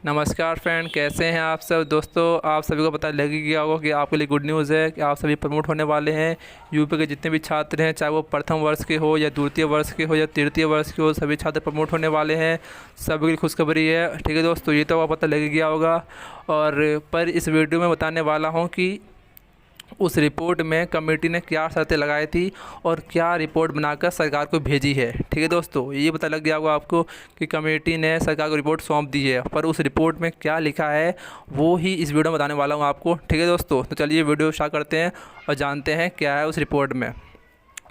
नमस्कार फ्रेंड, कैसे हैं आप सब दोस्तों। आप सभी को पता लग ही गया होगा कि आपके लिए गुड न्यूज़ है कि आप सभी प्रमोट होने वाले हैं। यूपी के जितने भी छात्र हैं, चाहे वो प्रथम वर्ष के हो या द्वितीय वर्ष के हो या तृतीय वर्ष के हो, सभी छात्र प्रमोट होने वाले हैं। सभी की खुशखबरी है। ठीक है दोस्तों, ये तो आपको पता लग ही गया होगा। और पर इस वीडियो में बताने वाला हूँ कि उस रिपोर्ट में कमेटी ने क्या शर्तें लगाई थी और क्या रिपोर्ट बनाकर सरकार को भेजी है। ठीक है दोस्तों, ये पता लग गया होगा आपको कि कमेटी ने सरकार को रिपोर्ट सौंप दी है, पर उस रिपोर्ट में क्या लिखा है वो ही इस वीडियो में बताने वाला हूँ आपको। ठीक है दोस्तों, तो चलिए वीडियो स्टार्ट करते हैं और जानते हैं क्या है उस रिपोर्ट में।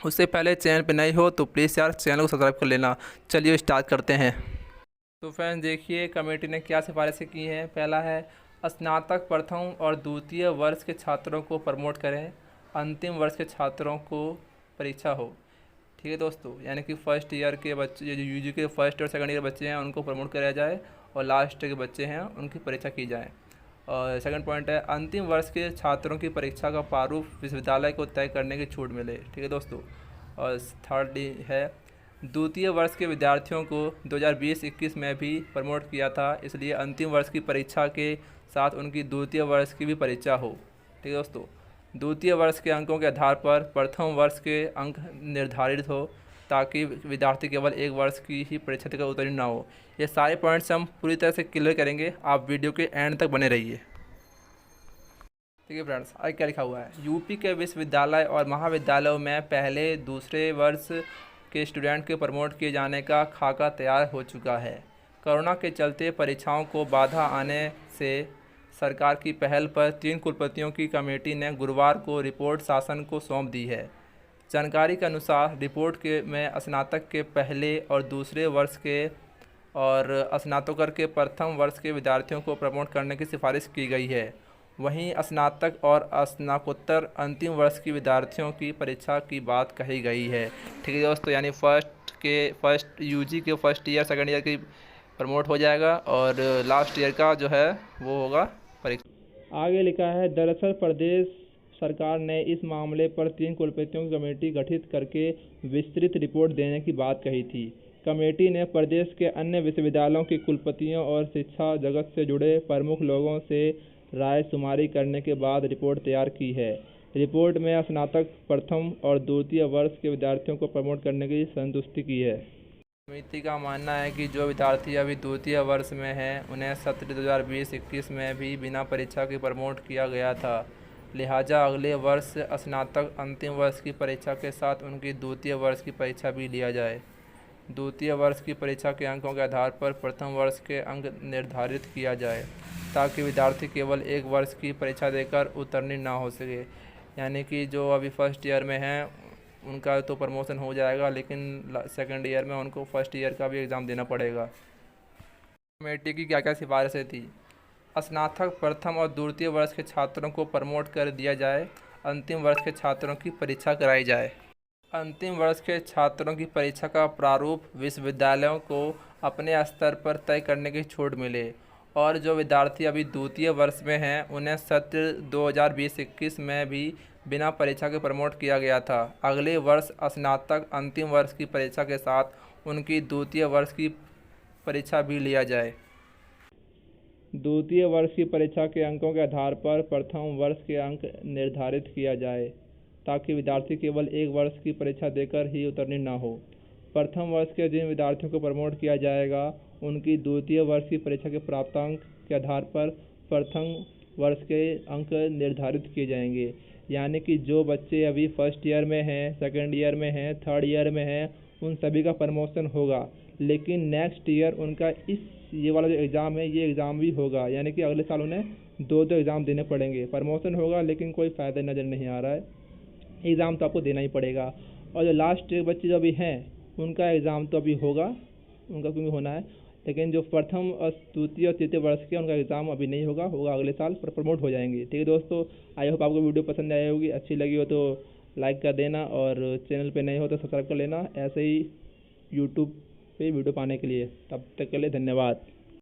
उससे पहले चैनल पर नए हो तो प्लीज़ यार चैनल को सब्सक्राइब कर लेना। चलिए स्टार्ट करते हैं। तो फ्रेंड्स देखिए, कमेटी ने क्या सिफारिशें की हैं। पहला है, स्नातक प्रथम और द्वितीय वर्ष के छात्रों को प्रमोट करें। अंतिम वर्ष के छात्रों को परीक्षा हो। ठीक है दोस्तों, यानी कि फ़र्स्ट ईयर के बच्चे, जो यूजी के फर्स्ट और सेकंड ईयर बच्चे हैं उनको प्रमोट कराया जाए और लास्ट के बच्चे हैं उनकी परीक्षा की जाए। और सेकंड पॉइंट है, अंतिम वर्ष के छात्रों की परीक्षा का प्रारूप विश्वविद्यालय को तय करने की छूट मिले। ठीक है दोस्तों। और थर्ड है, द्वितीय वर्ष के विद्यार्थियों को 2020-21 में भी प्रमोट किया था, इसलिए अंतिम वर्ष की परीक्षा के साथ उनकी द्वितीय वर्ष की भी परीक्षा हो। ठीक है दोस्तों। द्वितीय वर्ष के अंकों के आधार पर प्रथम वर्ष के अंक निर्धारित हो, ताकि विद्यार्थी केवल एक वर्ष की ही परीक्षा देकर उत्तीर्ण ना हो। ये सारे पॉइंट्स हम पूरी तरह से क्लियर करेंगे, आप वीडियो के एंड तक बने रहिए। ठीक है फ्रेंड्स, आगे क्या लिखा हुआ है। यूपी के विश्वविद्यालय और महाविद्यालयों में पहले दूसरे वर्ष के स्टूडेंट के प्रमोट किए जाने का खाका तैयार हो चुका है। कोरोना के चलते परीक्षाओं को बाधा आने से सरकार की पहल पर 3 कुलपतियों की कमेटी ने गुरुवार को रिपोर्ट शासन को सौंप दी है। जानकारी के अनुसार रिपोर्ट के में स्नातक के पहले और दूसरे वर्ष के और स्नातकोत्तर के प्रथम वर्ष के विद्यार्थियों को प्रमोट करने की सिफारिश की गई है। वहीं स्नातक और स्नातकोत्तर अंतिम वर्ष की विद्यार्थियों की परीक्षा की बात कही गई है। ठीक है दोस्तों, यानी फर्स्ट यूजी के फर्स्ट ईयर सेकंड ईयर की प्रमोट हो जाएगा और लास्ट ईयर का जो है वो होगा परीक्षा। आगे लिखा है, दरअसल प्रदेश सरकार ने इस मामले पर 3 कुलपतियों की कमेटी गठित करके विस्तृत रिपोर्ट देने की बात कही थी। कमेटी ने प्रदेश के अन्य विश्वविद्यालयों के कुलपतियों और शिक्षा जगत से जुड़े प्रमुख लोगों से राय शुमारी करने के बाद रिपोर्ट तैयार की है। रिपोर्ट में स्नातक प्रथम और द्वितीय वर्ष के विद्यार्थियों को प्रमोट करने की संतुष्टि की है। समिति का मानना है कि जो विद्यार्थी अभी द्वितीय वर्ष में हैं उन्हें सत्र 2020-21 में भी बिना परीक्षा के प्रमोट किया गया था। लिहाजा अगले वर्ष स्नातक अंतिम वर्ष की परीक्षा के साथ उनकी द्वितीय वर्ष की परीक्षा भी लिया जाए। द्वितीय वर्ष की परीक्षा के अंकों के आधार पर प्रथम वर्ष के अंक निर्धारित किया जाए, ताकि विद्यार्थी केवल एक वर्ष की परीक्षा देकर उत्तीर्ण ना हो सके। यानी कि जो अभी फर्स्ट ईयर में हैं उनका तो प्रमोशन हो जाएगा, लेकिन सेकंड ईयर में उनको फर्स्ट ईयर का भी एग्ज़ाम देना पड़ेगा। कमेटी की क्या क्या सिफारिशें थी। स्नातक प्रथम और द्वितीय वर्ष के छात्रों को प्रमोट कर दिया जाए। अंतिम वर्ष के छात्रों की परीक्षा कराई जाए। अंतिम वर्ष के छात्रों की परीक्षा का प्रारूप विश्वविद्यालयों को अपने स्तर पर तय करने की छूट मिले। और जो विद्यार्थी अभी द्वितीय वर्ष में हैं उन्हें सत्र 2020-21 में भी बिना परीक्षा के प्रमोट किया गया था। अगले वर्ष स्नातक अंतिम वर्ष की परीक्षा के साथ उनकी द्वितीय वर्ष की परीक्षा भी लिया जाए। द्वितीय वर्ष की परीक्षा के अंकों के आधार पर प्रथम वर्ष के अंक निर्धारित किया जाए, ताकि विद्यार्थी केवल एक वर्ष की परीक्षा देकर ही उत्तीर्ण न हो। प्रथम वर्ष के जिन विद्यार्थियों को प्रमोट किया जाएगा उनकी द्वितीय वर्ष की परीक्षा के प्राप्तांक के आधार पर प्रथम वर्ष के अंक निर्धारित किए जाएंगे। यानी कि जो बच्चे अभी फर्स्ट ईयर में हैं, सेकंड ईयर में हैं, थर्ड ईयर में हैं, उन सभी का प्रमोशन होगा, लेकिन नेक्स्ट ईयर उनका ये वाला जो एग्ज़ाम है ये एग्ज़ाम भी होगा। यानी कि अगले साल उन्हें दो एग्ज़ाम देने पड़ेंगे। प्रमोशन होगा लेकिन कोई फ़ायदा नज़र नहीं आ रहा है, एग्ज़ाम तो आपको देना ही पड़ेगा। और जो लास्ट बच्चे जो अभी हैं उनका एग्ज़ाम तो अभी होगा, उनका क्योंकि होना है, लेकिन जो प्रथम और द्वितीय और तृतीय वर्ष के उनका एग्ज़ाम अभी नहीं होगा, अगले साल प्रमोट हो जाएंगे। ठीक है दोस्तों, आई होप आपको वीडियो पसंद आई होगी। अच्छी लगी हो तो लाइक कर देना और चैनल पे नए हो तो सब्सक्राइब कर लेना, ऐसे ही यूट्यूब पे वीडियो पाने के लिए। तब तक के लिए धन्यवाद।